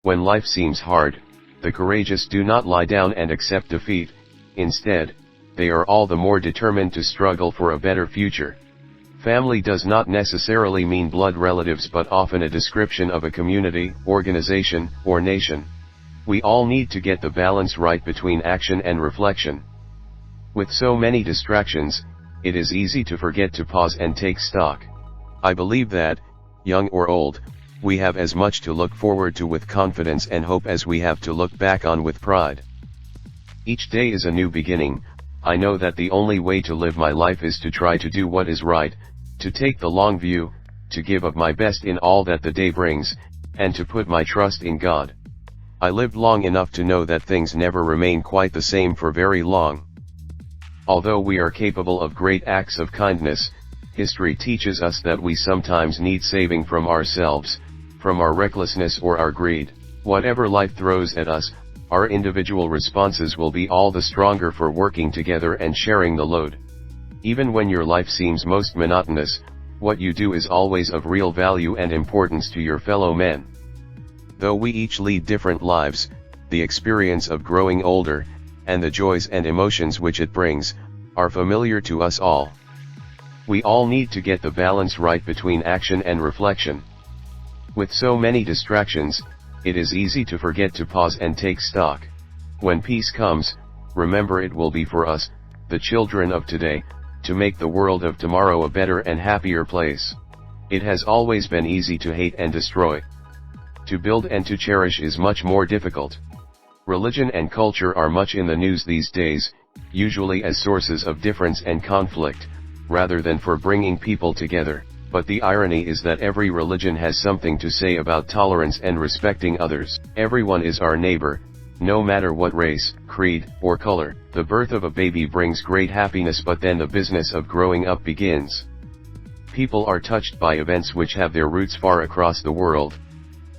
When life seems hard, the courageous do not lie down and accept defeat. Instead, they are all the more determined to struggle for a better future. Family does not necessarily mean blood relatives, but often a description of a community, organization, or nation. We all need to get the balance right between action and reflection. With so many distractions, it is easy to forget to pause and take stock. I believe that, young or old, we have as much to look forward to with confidence and hope as we have to look back on with pride. Each day is a new beginning. I know that the only way to live my life is to try to do what is right, to take the long view, to give of my best in all that the day brings, and to put my trust in God. I lived long enough to know that things never remain quite the same for very long. Although we are capable of great acts of kindness, history teaches us that we sometimes need saving from ourselves, from our recklessness or our greed. Whatever life throws at us, our individual responses will be all the stronger for working together and sharing the load. Even when your life seems most monotonous, what you do is always of real value and importance to your fellow men. Though we each lead different lives, the experience of growing older, and the joys and emotions which it brings, are familiar to us all. We all need to get the balance right between action and reflection. With so many distractions, it is easy to forget to pause and take stock. When peace comes, remember it will be for us, the children of today, to make the world of tomorrow a better and happier place. It has always been easy to hate and destroy. To build and to cherish is much more difficult. Religion and culture are much in the news these days, usually as sources of difference and conflict, rather than for bringing people together. But the irony is that every religion has something to say about tolerance and respecting others. Everyone is our neighbor, no matter what race, creed, or color. The birth of a baby brings great happiness, but then the business of growing up begins. People are touched by events which have their roots far across the world.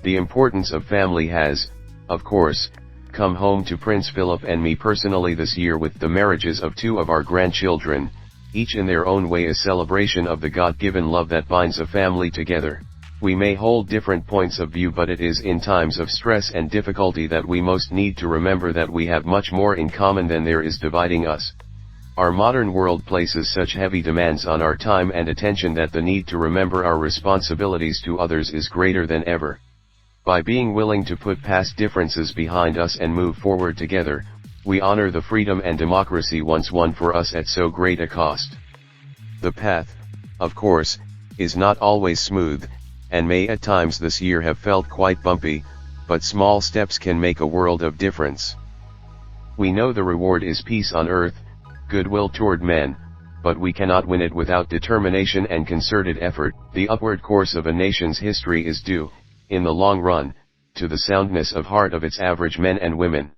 The importance of family has, of course, come home to Prince Philip and me personally this year with the marriages of two of our grandchildren, each in their own way a celebration of the God-given love that binds a family together. We may hold different points of view, but it is in times of stress and difficulty that we most need to remember that we have much more in common than there is dividing us. Our modern world places such heavy demands on our time and attention that the need to remember our responsibilities to others is greater than ever. By being willing to put past differences behind us and move forward together, we honor the freedom and democracy once won for us at so great a cost. The path, of course, is not always smooth, and may at times this year have felt quite bumpy, but small steps can make a world of difference. We know the reward is peace on earth, goodwill toward men, but we cannot win it without determination and concerted effort. The upward course of a nation's history is due, in the long run, to the soundness of heart of its average men and women.